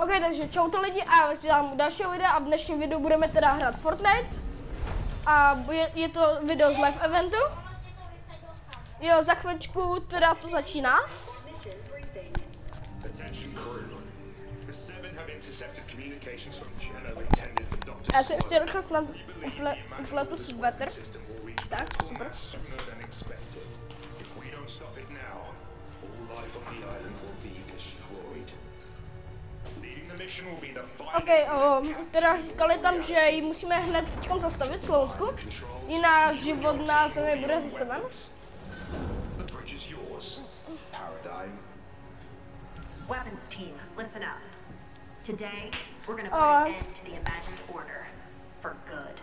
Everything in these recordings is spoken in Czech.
Ok, takže čauto lidi a dám dalšího videa a v dnešním videu budeme teda hrát Fortnite. A je to video z live eventu. Jo, za chvíličku teda to začíná. Já si ještě rychle snad upletu sweater. Tak, super. Ok, teda říkali tam, že ji musíme hned zastavit, Slovansku, jinak život na zemi bude zastaven. Weapons team, listen up. Today, we're gonna put an end to the imagined order for good.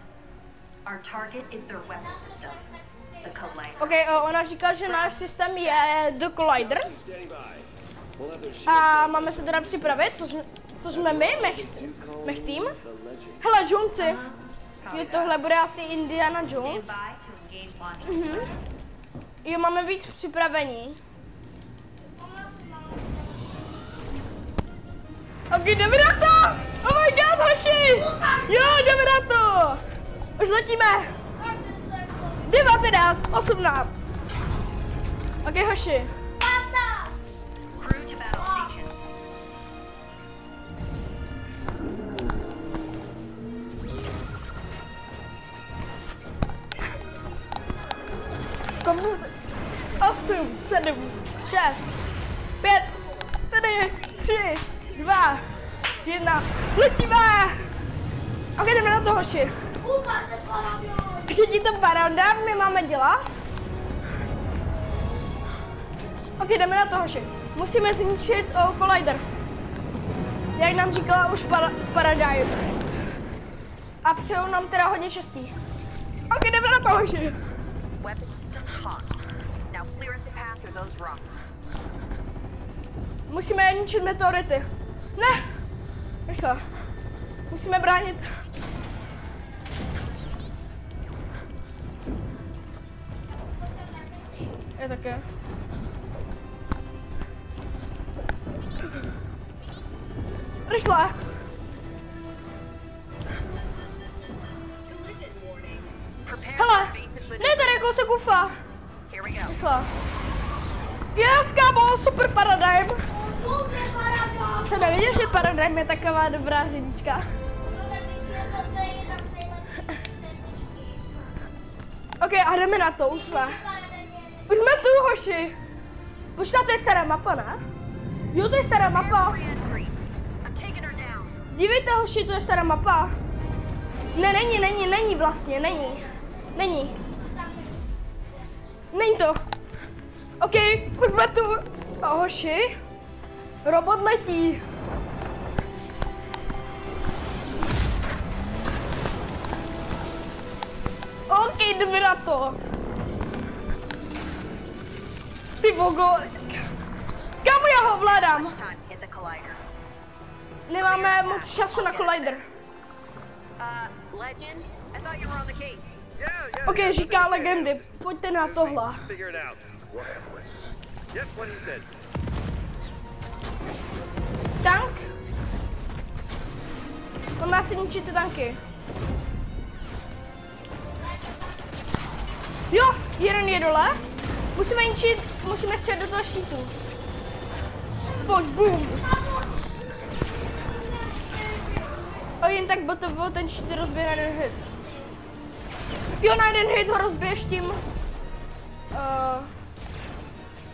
Our target is their weapon system, the Collider. Ok, ona říká, že náš systém je The Collider. A máme se teda připravit, co jsme my, mech tým. Hele, Jonesi, tohle bude asi Indiana Jones. Jo, máme víc připravení. Ok, jdeme na to! Oh my god, hoši! Jo, jdeme na to! Už letíme! 19, 18. Ok, hoši. Komu? 8, 7, 6, 5, 4, 3, 2, 1, letíme! Ok, jdeme na to, hoši. Všichni to paráda, my máme dělat. Ok, jdeme na to, hoši. Musíme zničit Collider. Jak nám říkala už Paradigm. A přeju nám teda hodně štěstí. Ok, jdeme na to, hoši. Musíme ničit meteority. Ne! Rychle. Musíme bránit. Je také. Rychle. Hele, ne tady kousek ufa. Rychle. Yes, kámo, super Paradigm. Jsem nevěděl, že Paradigm je taková dobrá zimnička. Ok, a jdeme na to, už jsme. Už jsme tu, hoši. Počkej, to je stará mapa, ne? Jo, to je stará mapa. Dívejte, hoši, to je stará mapa. Ne, není vlastně, není. Není to. Ok, už jsme tu. Hoši. Robot letí. Ok, jdeme na to. Ty bogo. Kámo, já ho vládám. Nemáme moc času na Collider. Ok, říká legendy. Pojďte na tohle. Tank? Máme asi ničit ty tanky. Jo, jeden je dole. Musíme ničit, musíme střet do toho štítu. Pojď, boom. Jen tak by to bylo, ten štít rozbije na jeden hit. Jo, na jeden hit ho rozbiješ tím.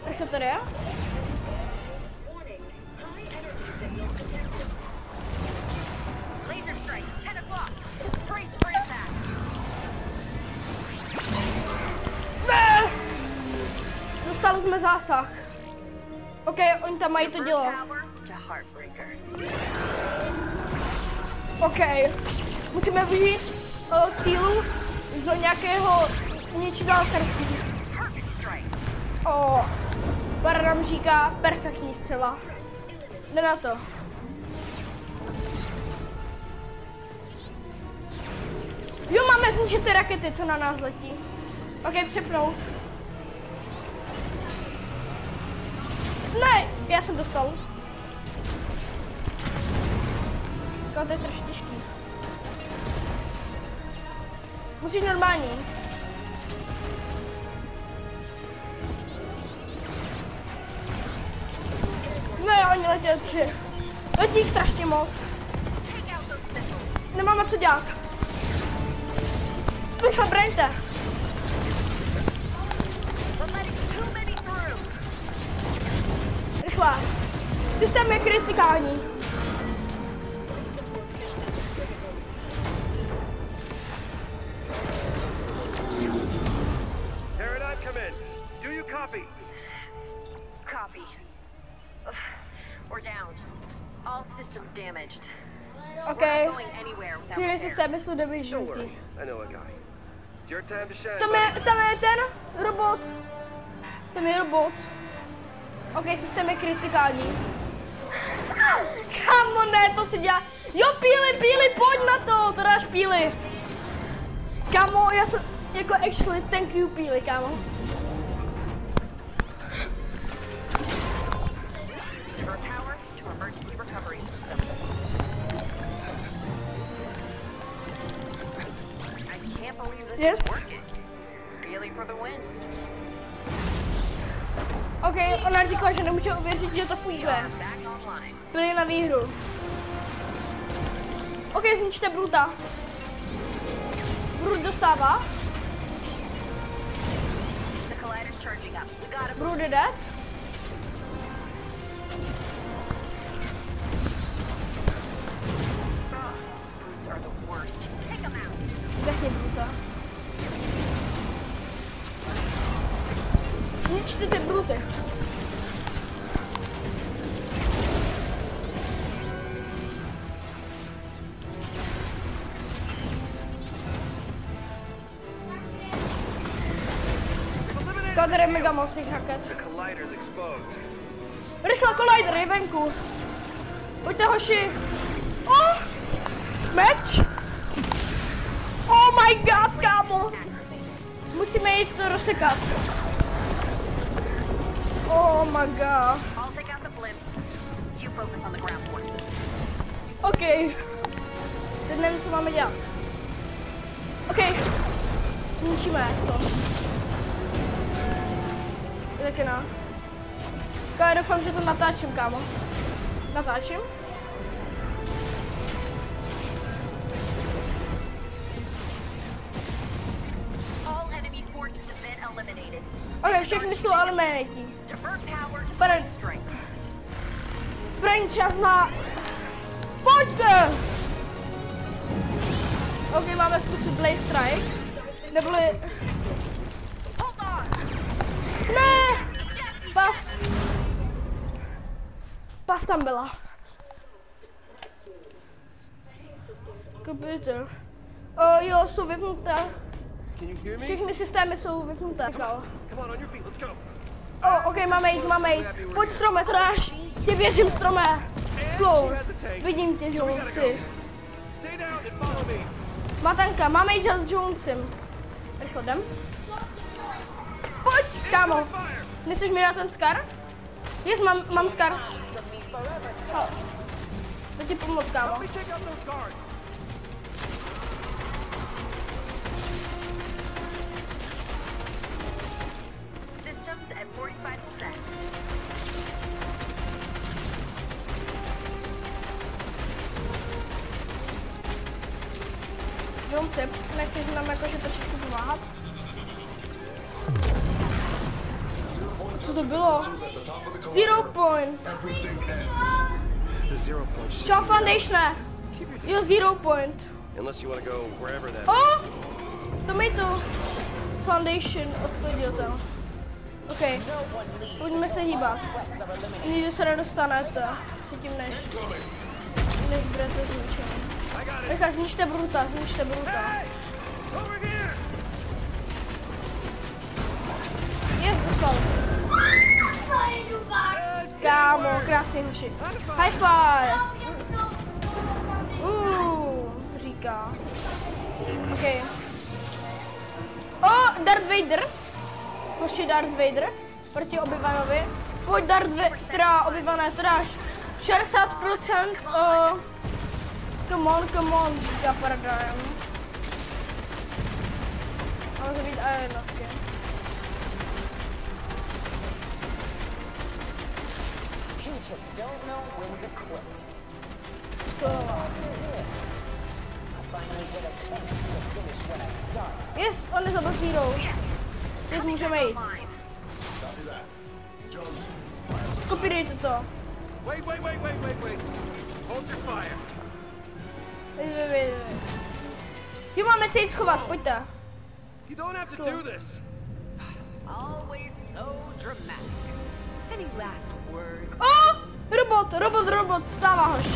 Jak to tady je? Ne! Dostali jsme zásah. Ok, oni tam mají to dělo. Ok, musíme vyjít sílu do nějakého ničitého krstí. Para nám říká perfektní střela. Jde na to. Jo, máme zničit ty rakety, co na nás letí. Ok, přepnout. Ne, já jsem dostal. To je strašně těžký. Musíš normální. Ne, oni letěli 3. Letí jich strašně moc. Nemáme co dělat. Rychle, braňte. Rychle. Systém je kritikální. Paradigm, come in. Do you copy? Copy. We're down. All systems damaged. Okay. We're not going anywhere without Všechny repairs. systémy jsou Don't damaged. worry, I know a guy. It's your time to shine. Tam je ten robot. Tam je robot. Ok, systém je kritikální. Kamo, ne, to si dělá. Jo, píli, pojď na to, to dáš píli. Kamo, já jsem, jako actually, thank you píli, kamo. Divert power to emergency recovery system. I can't believe this Yes? is working. Really for the win. Ok, ona říkala, že nemůže uvěřit, že to funguje. Back online. To je na výhru. Ok, zničte Bruta. Brut dostává. The collider's charging up. We gotta Brut je dead. Brutes are the worst. Take them out. Zdechni Bruta. Zničte ty Bruty. Kader je mega mocných raket. The collider's exposed. Rychle, Collider je venku. Pojďte, hoši. Oh! Meč! Oh my god, kámo! Musíme jít to rozsekat. Oh my god. I'll take out the blimp. You focus on the ground forces. OK. Teď nevím, co máme dělat. OK. Zničíme to. Taky ne. Já doufám, že to natáčím, kámo. Natáčím. All enemy forces have been eliminated. OK, všechny jsou eliminati. Divert power to But point strength. Zbraň čas na... Pojďte! OK, máme zkusit Blaze Strike. Neboli... Hold on. Ne! Pas! Pas tam byla. Computer. Jo, jsou vypnuté. Can you hear me? Všechny systémy jsou vypnuté. Come on, on your feet, let's go. OK, máme jít. Pojď, Strome, to dáš. Tě věřím, Strome. Flow. Vidím tě, Jones, ty. Stay down and follow me. Matanka, máme jít s Jonesem. Rychle jdem. Pojď, kámo. Nechceš mi dát ten skar? Yes, mám skar. To ti pomoct, kámo. Help me take out those guards. Systems at 45%. Jonese, nechceš nám jakože trošičku pomáhat? Co to bylo? Zero point. The 0 point shit. Čau, Foundatione. Jo, zero point. Unless you want to go wherever that Oh! Tomato Foundation odklidil to. OK. Pojďme se hýbat. Nikdy se nedostanete. Předtím než budete zničený. Rychle, zničte Bruta. Hey! Over here! Je, dostal. Kámo, krásný hoši. High five! Říká. OK. Darth Vader. Hoši, Darth Vader. Proti Obi-Wanovi. Pojď, Darth Vader, teda Obi-Wane, to dáš 60% Come on, říká Paradigm. Máme zabít A1. You just don't know when to quit. I finally get a chance to finish what I started. Yes, on je zabil Zero. Yes, můžeme jít. Kopírejte to. Wait. Hold your fire. Wait. Jo, máme se jít schovat, pojďte. You don't have to do this. Always so dramatic. Any last words? Oh! Robot, stává hoši.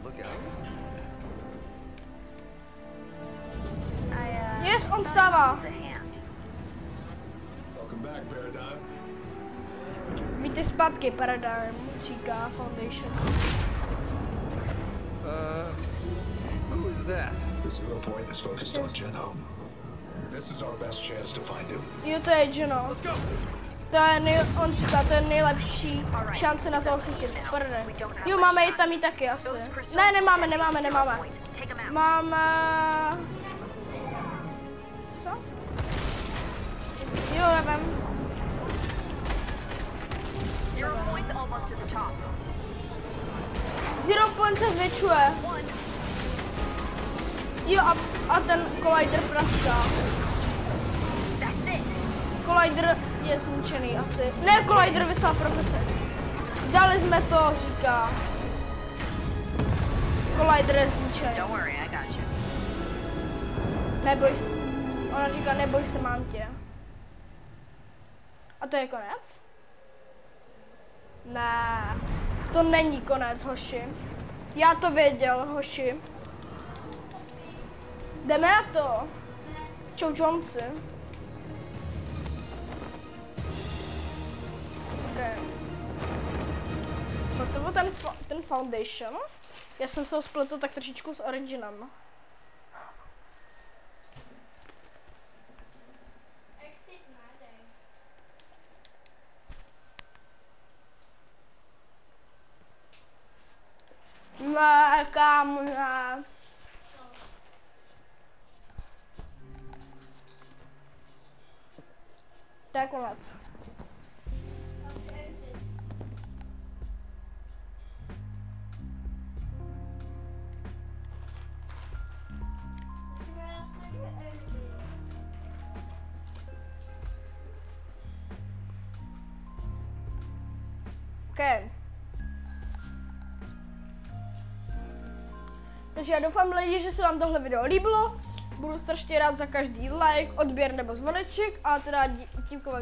Look out. Yes, on stává. Welcome back, Paradigm. Víte zpátky, Paradigm, říká Foundation. Who is that? The Zero Point is focused on Genome. This is our best chance to find him. Jo, to je Geno. Let's go. On říká, to je nejlepší šance na toho chytit. Paradigm. Jo, máme ji tam i taky asi. Ne, nemáme. Máme... Co? Jo, nevím. Zero point's almost to the top. Zero Point se zvětšuje. Jo, a ten Collider praská. Collider je zničený asi. Ne, Collider vyslal profese. Dali jsme to, říká. Collider je zničený. Don't worry, I got you. Neboj se. Ona říká, neboj se, mám tě. A to je konec? Ne, to není konec, hoši. Já to věděl, hoši. Jdeme na to. Čau, Johnci. Okay. No to byl ten Foundation. Já jsem se ho spletl tak trošičku s Originem. Ne, kámo, ne. To je konec. Okay. Takže já doufám, lidi, že se vám tohle video líbilo. Budu strašně rád za každý like, odběr nebo zvoneček a teda tímko vám